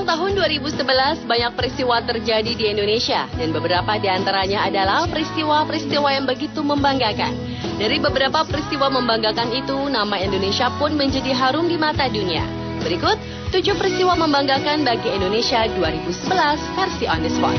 Sepanjang tahun 2011, banyak peristiwa terjadi di Indonesia dan beberapa di antaranya adalah peristiwa-peristiwa yang begitu membanggakan. Dari beberapa peristiwa membanggakan itu, nama Indonesia pun menjadi harum di mata dunia. Berikut 7 peristiwa membanggakan bagi Indonesia 2011 versi On The Spot.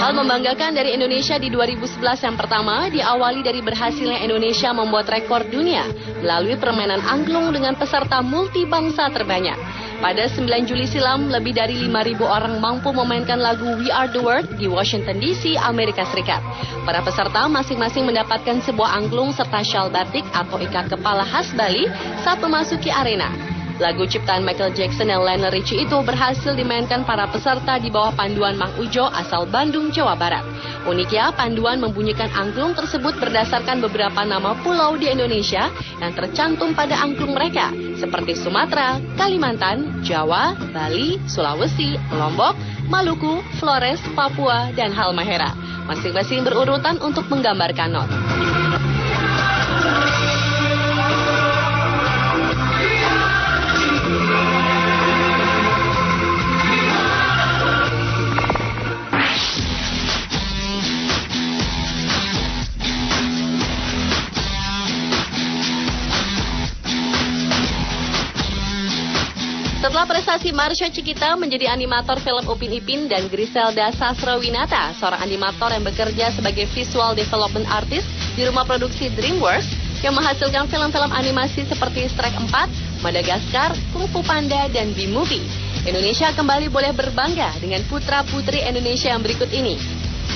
Hal membanggakan dari Indonesia di 2011 yang pertama diawali dari berhasilnya Indonesia membuat rekor dunia melalui permainan angklung dengan peserta multibangsa terbanyak. Pada 9 Juli silam, lebih dari 5.000 orang mampu memainkan lagu We Are The World di Washington DC, Amerika Serikat. Para peserta masing-masing mendapatkan sebuah angklung serta shawl batik atau ikat kepala khas Bali saat memasuki arena. Lagu ciptaan Michael Jackson dan Lionel Richie itu berhasil dimainkan para peserta di bawah panduan Mang Ujo asal Bandung, Jawa Barat. Uniknya, panduan membunyikan angklung tersebut berdasarkan beberapa nama pulau di Indonesia yang tercantum pada angklung mereka, seperti Sumatera, Kalimantan, Jawa, Bali, Sulawesi, Lombok, Maluku, Flores, Papua, dan Halmahera. Masing-masing berurutan untuk menggambarkan not. Setelah prestasi Marsha Cikita menjadi animator film Upin Ipin dan Griselda Sastrawinata, seorang animator yang bekerja sebagai visual development artist di rumah produksi DreamWorks yang menghasilkan film-film animasi seperti Shrek 4, Madagaskar, Kung Fu Panda, dan B-Movie. Indonesia kembali boleh berbangga dengan putra-putri Indonesia yang berikut ini.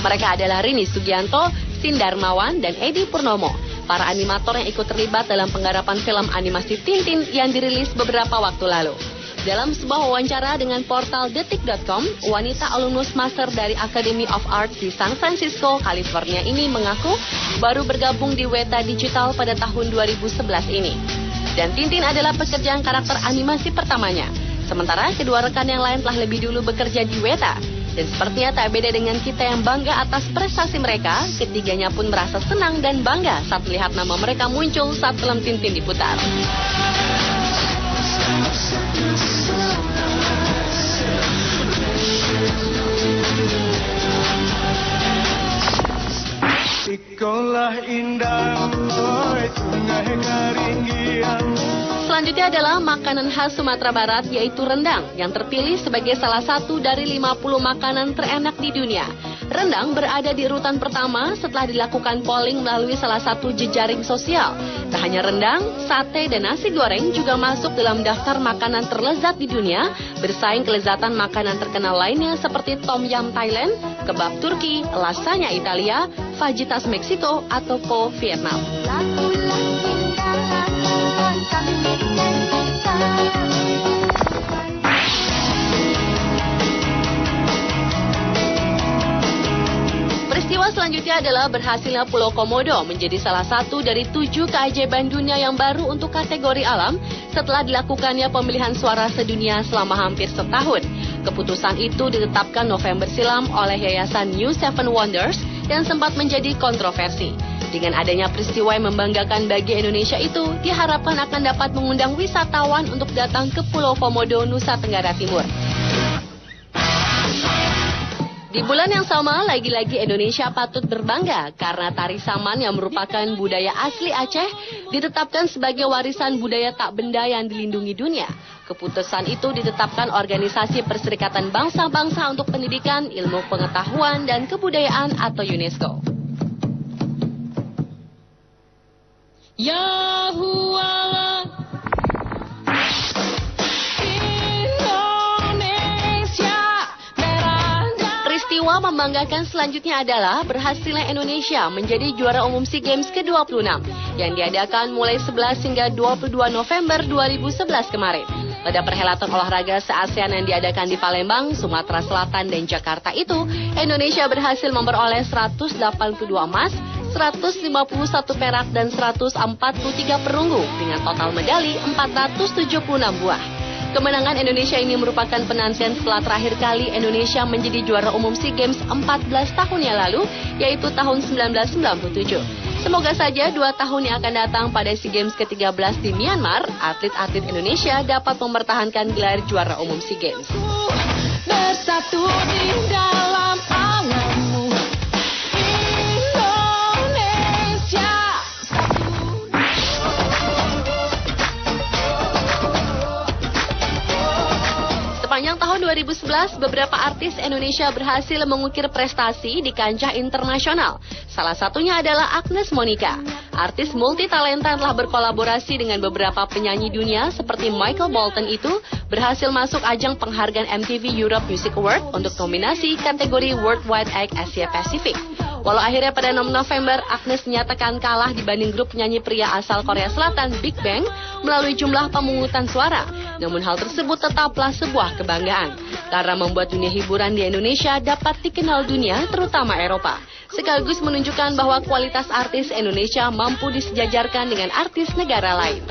Mereka adalah Rini Sugianto, Sindarmawan, dan Edi Purnomo, para animator yang ikut terlibat dalam penggarapan film animasi Tintin yang dirilis beberapa waktu lalu. Dalam sebuah wawancara dengan portal detik.com, wanita alumnus master dari Academy of Arts di San Francisco, California ini mengaku baru bergabung di Weta Digital pada tahun 2011 ini. Dan Tintin adalah pekerjaan karakter animasi pertamanya. Sementara kedua rekan yang lain telah lebih dulu bekerja di Weta. Dan sepertinya tak beda dengan kita yang bangga atas prestasi mereka, ketiganya pun merasa senang dan bangga saat melihat nama mereka muncul saat film Tintin diputar. Selanjutnya adalah makanan khas Sumatera Barat, yaitu rendang, yang terpilih sebagai salah satu dari 50 makanan terenak di dunia. Rendang berada di urutan pertama setelah dilakukan polling melalui salah satu jejaring sosial. Tak hanya rendang, sate, dan nasi goreng juga masuk dalam daftar makanan terlezat di dunia, bersaing kelezatan makanan terkenal lainnya seperti tom yum Thailand, kebab Turki, lasagna Italia, fajitas Meksiko, atau pho Vietnam. Peristiwa selanjutnya adalah berhasilnya Pulau Komodo menjadi salah satu dari 7 keajaiban dunia yang baru untuk kategori alam setelah dilakukannya pemilihan suara sedunia selama hampir setahun. Keputusan itu ditetapkan November silam oleh Yayasan New Seven Wonders yang sempat menjadi kontroversi. Dengan adanya peristiwa yang membanggakan bagi Indonesia itu, diharapkan akan dapat mengundang wisatawan untuk datang ke Pulau Komodo, Nusa Tenggara Timur. Di bulan yang sama, lagi-lagi Indonesia patut berbangga karena tari saman yang merupakan budaya asli Aceh ditetapkan sebagai warisan budaya tak benda yang dilindungi dunia. Keputusan itu ditetapkan Organisasi Perserikatan Bangsa-Bangsa untuk Pendidikan, Ilmu Pengetahuan, dan Kebudayaan atau UNESCO. Yahuwala Indonesia merah. Peristiwa membanggakan selanjutnya adalah berhasilnya Indonesia menjadi juara umum SEA Games ke-26 yang diadakan mulai 11 hingga 22 November 2011 kemarin. Pada perhelatan olahraga se-ASEAN yang diadakan di Palembang, Sumatera Selatan, dan Jakarta itu, Indonesia berhasil memperoleh 182 emas, 151 perak, dan 143 perunggu dengan total medali 476 buah. Kemenangan Indonesia ini merupakan penantian setelah terakhir kali Indonesia menjadi juara umum SEA Games 14 tahun yang lalu, yaitu tahun 1997. Semoga saja 2 tahun yang akan datang pada SEA Games ke-13 di Myanmar, atlet-atlet Indonesia dapat mempertahankan gelar juara umum SEA Games. Bersatu di dalam anganmu, Indonesia satu. Sepanjang tahun 2011, beberapa artis Indonesia berhasil mengukir prestasi di kancah internasional. Salah satunya adalah Agnes Monica. Artis multitalenta telah berkolaborasi dengan beberapa penyanyi dunia seperti Michael Bolton itu berhasil masuk ajang penghargaan MTV Europe Music Award untuk nominasi kategori Worldwide Act Asia Pacific. Walau akhirnya pada 6 November Agnes menyatakan kalah dibanding grup penyanyi pria asal Korea Selatan Big Bang melalui jumlah pemungutan suara. Namun hal tersebut tetaplah sebuah kebanggaan karena membuat dunia hiburan di Indonesia dapat dikenal dunia, terutama Eropa. Sekaligus menunjukkan bahwa kualitas artis Indonesia mampu disejajarkan dengan artis negara lain.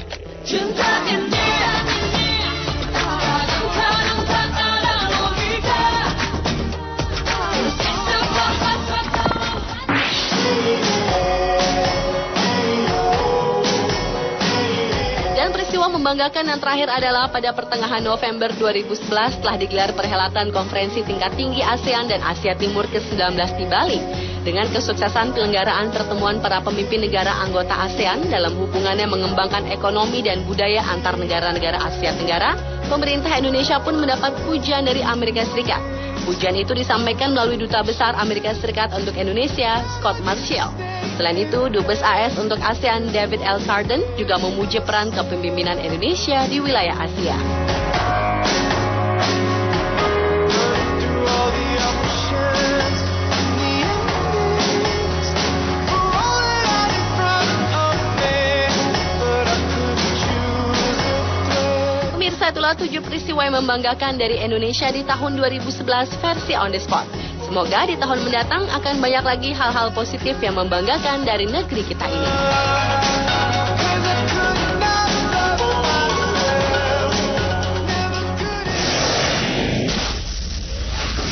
Membanggakan yang terakhir adalah pada pertengahan November 2011 telah digelar perhelatan konferensi tingkat tinggi ASEAN dan Asia Timur ke-19 di Bali. Dengan kesuksesan penyelenggaraan pertemuan para pemimpin negara anggota ASEAN dalam hubungannya mengembangkan ekonomi dan budaya antar negara-negara Asia Tenggara, pemerintah Indonesia pun mendapat pujian dari Amerika Serikat. Pujian itu disampaikan melalui Duta Besar Amerika Serikat untuk Indonesia, Scott Marshall. Selain itu, Dubes AS untuk ASEAN David L. Sarden juga memuji peran kepemimpinan Indonesia di wilayah Asia. Pemirsa, itulah 7 peristiwa yang membanggakan dari Indonesia di tahun 2011 versi On The Spot. Semoga di tahun mendatang akan banyak lagi hal-hal positif yang membanggakan dari negeri kita ini.